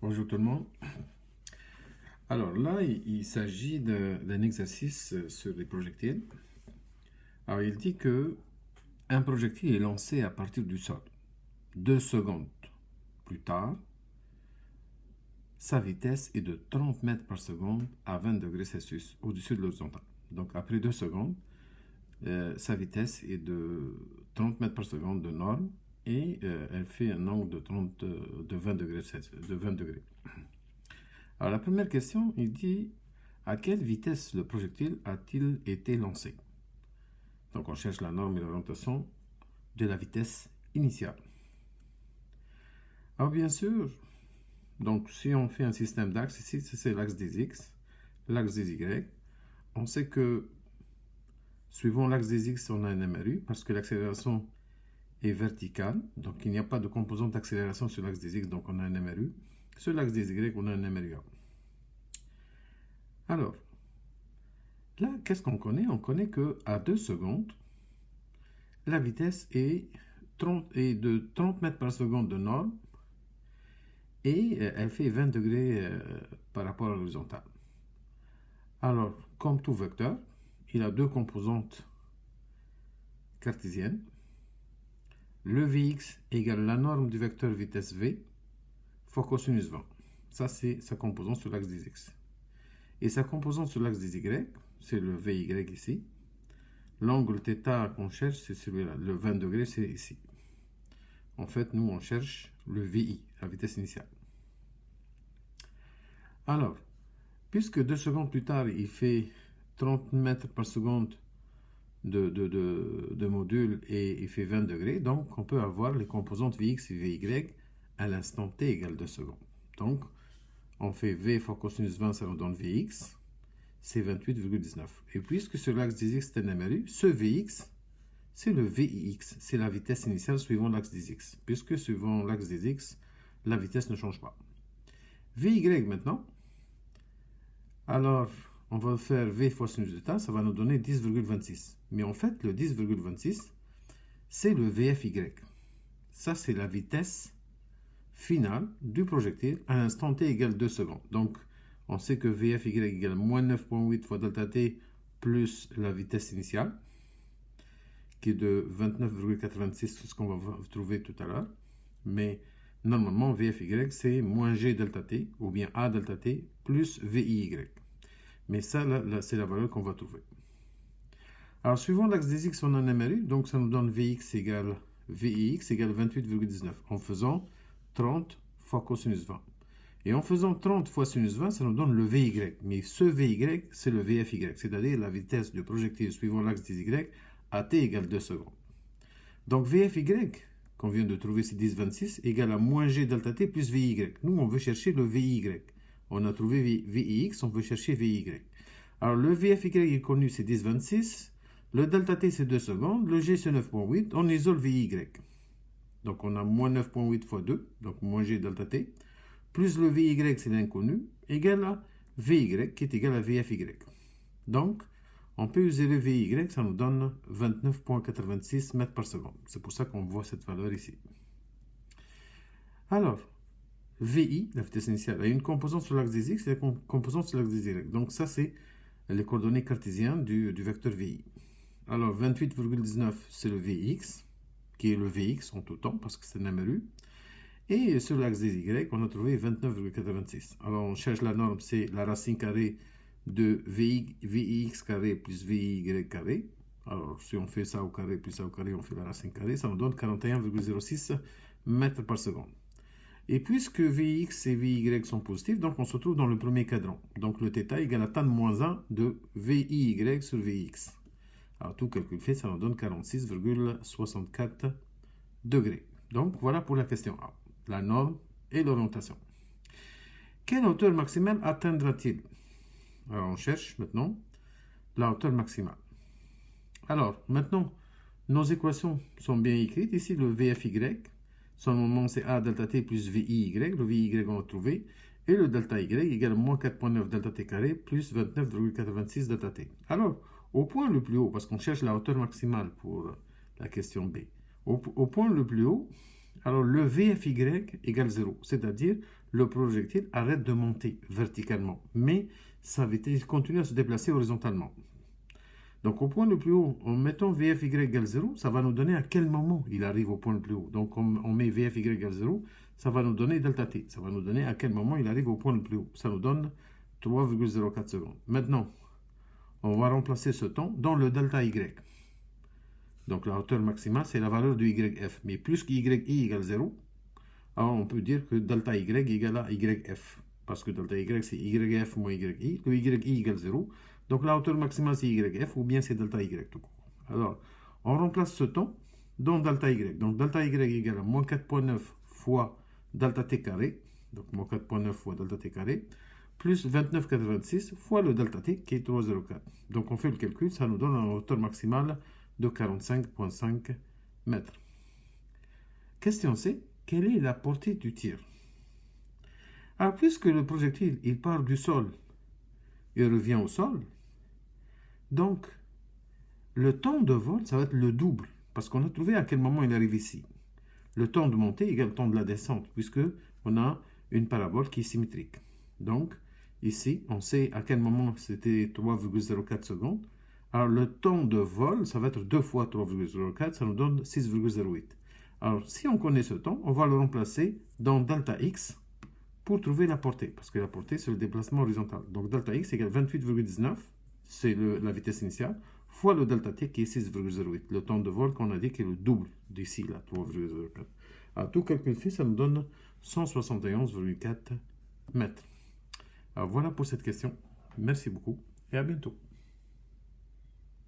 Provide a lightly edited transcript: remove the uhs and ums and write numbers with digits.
Bonjour tout le monde. Alors là, il s'agit d'un exercice sur les projectiles. Alors il dit que un projectile est lancé à partir du sol. 2 secondes plus tard, sa vitesse est de 30 mètres par seconde à 20 degrés Celsius au-dessus de l'horizontale. Donc après 2 secondes, sa vitesse est de 30 mètres par seconde de norme et elle fait un angle de 20 degrés Celsius, de 20 degrés. Alors la première question, il dit à quelle vitesse le projectile a-t-il été lancé? Donc on cherche la norme et l'orientation de la vitesse initiale. Alors bien sûr, donc si on fait un système d'axes, ici c'est l'axe des x, l'axe des y, on sait que suivant l'axe des x, on a un MRU parce que l'accélération est verticale, donc il n'y a pas de composante d'accélération sur l'axe des x, donc on a un MRU. Sur l'axe des y, on a un MRUA. Alors, là, qu'est-ce qu'on connaît? On connaît qu'à 2 secondes, la vitesse est de 30 mètres par seconde de norme et elle fait 20 degrés par rapport à l'horizontale. Alors, comme tout vecteur, il a deux composantes cartésiennes. Le Vx égale la norme du vecteur vitesse V fois cosinus 20. Ça, c'est sa composante sur l'axe des x. Et sa composante sur l'axe des y, c'est le Vy ici. L'angle θ qu'on cherche, c'est celui-là. Le 20 degrés, c'est ici. En fait, nous, on cherche le Vi, la vitesse initiale. Alors, puisque 2 secondes plus tard, il fait 30 mètres par seconde de module et il fait 20 degrés, donc on peut avoir les composantes Vx et Vy à l'instant t égale 2 secondes. Donc, on fait V fois cosinus 20, ça nous donne Vx, c'est 28,19. Et puisque sur l'axe des x, c'est un MRU, ce Vx, c'est le Vix, c'est la vitesse initiale suivant l'axe des x. Puisque suivant l'axe des x, la vitesse ne change pas. Vy maintenant, alors on va faire V fois sinus de θ, ça va nous donner 10,26. Mais en fait, le 10,26, c'est le Vfy. Ça, c'est la vitesse finale du projectile à l'instant t égale 2 secondes. Donc, on sait que Vfy égale moins 9,8 fois delta t plus la vitesse initiale, qui est de 29,86, ce qu'on va trouver tout à l'heure. Mais normalement, Vfy, c'est moins g delta t, ou bien a delta t, plus Viy. Mais ça, là c'est la valeur qu'on va trouver. Alors, suivant l'axe des x, on a un MRU, donc ça nous donne Vx égale Vix égale 28,19, en faisant 30 fois cosinus 20. Et en faisant 30 fois sinus 20, ça nous donne le Vy. Mais ce Vy, c'est le Vfy, c'est-à-dire la vitesse du projectile suivant l'axe des y à t égale 2 secondes. Donc Vfy, qu'on vient de trouver, c'est 10,26, égale à moins g delta t plus Viy. Nous, on veut chercher le Viy. On a trouvé Vix, on veut chercher Viy. Alors le Vfy est connu, c'est 10,26. Le delta t, c'est 2 secondes. Le g, c'est 9,8. On isole Viy. Donc on a moins 9,8 fois 2, donc moins g delta t, plus le Viy, c'est l'inconnu, égal à Vy, qui est égal à Vfy. Donc, on peut user le Vy, ça nous donne 29,86 mètres par seconde. C'est pour ça qu'on voit cette valeur ici. Alors, Vi, la vitesse initiale, a une composante sur l'axe des x et une composante sur l'axe des y. Donc ça, c'est les coordonnées cartésiennes du vecteur Vi. Alors, 28,19, c'est le Vx, qui est le Vx en tout temps, parce que c'est un MRU. Et sur l'axe des y, on a trouvé 29,86. Alors, on cherche la norme, c'est la racine carrée de Vx carré plus Viy carré. Alors, si on fait ça au carré plus ça au carré, on fait la racine carrée, ça nous donne 41,06 mètres par seconde. Et puisque Vx et Viy sont positifs, donc on se trouve dans le premier cadran. Donc le θ égale à tan moins 1 de Viy sur Vx. Alors tout calcul fait, ça nous donne 46,64 degrés. Donc voilà pour la question A, la norme et l'orientation. Quelle hauteur maximale atteindra-t-il? Alors on cherche maintenant la hauteur maximale. Alors maintenant, nos équations sont bien écrites. Ici le Vfy, son moment c'est A delta t plus Viy. Le Viy on l'a trouvé. Et le delta y égale moins 4,9 delta t carré plus 29,86 delta t. Alors, au point le plus haut, parce qu'on cherche la hauteur maximale pour la question B. Au point le plus haut, Alors, le VFY égale 0, c'est-à-dire le projectile arrête de monter verticalement, mais sa vitesse continue à se déplacer horizontalement. Donc, au point le plus haut, en mettant VFY égale 0, ça va nous donner à quel moment il arrive au point le plus haut. Donc, on met VFY égale 0, ça va nous donner delta t. Ça va nous donner à quel moment il arrive au point le plus haut. Ça nous donne 3,04 secondes. Maintenant, on va remplacer ce temps dans le delta y. Donc, la hauteur maximale, c'est la valeur de YF. Mais plus que YI égale 0, alors on peut dire que delta Y égale à YF. Parce que delta Y, c'est YF moins YI. Le YI égale 0. Donc, la hauteur maximale, c'est YF ou bien c'est delta Y tout court. Alors, on remplace ce temps dans delta Y. Donc, delta Y égale à moins 4,9 fois delta T carré. Donc, moins 4,9 fois delta T carré. Plus 29,86 fois le delta T qui est 3,04. Donc, on fait le calcul. Ça nous donne une hauteur maximale de 45,5 mètres. Question C. Quelle est la portée du tir? Alors, puisque le projectile, il part du sol et revient au sol, donc, le temps de vol, ça va être le double, parce qu'on a trouvé à quel moment il arrive ici. Le temps de montée égale le temps de la descente, puisque on a une parabole qui est symétrique. Donc, ici, on sait à quel moment c'était 3,04 secondes. Alors, le temps de vol, ça va être 2 fois 3,04, ça nous donne 6,08. Alors, si on connaît ce temps, on va le remplacer dans delta x pour trouver la portée, parce que la portée, c'est le déplacement horizontal. Donc, delta x égale 28,19, c'est la vitesse initiale, fois le delta t qui est 6,08. Le temps de vol qu'on a dit qui est le double d'ici, là, 3,04. Alors, tout calcul fait, ça nous donne 171,4 mètres. Alors, voilà pour cette question. Merci beaucoup et à bientôt.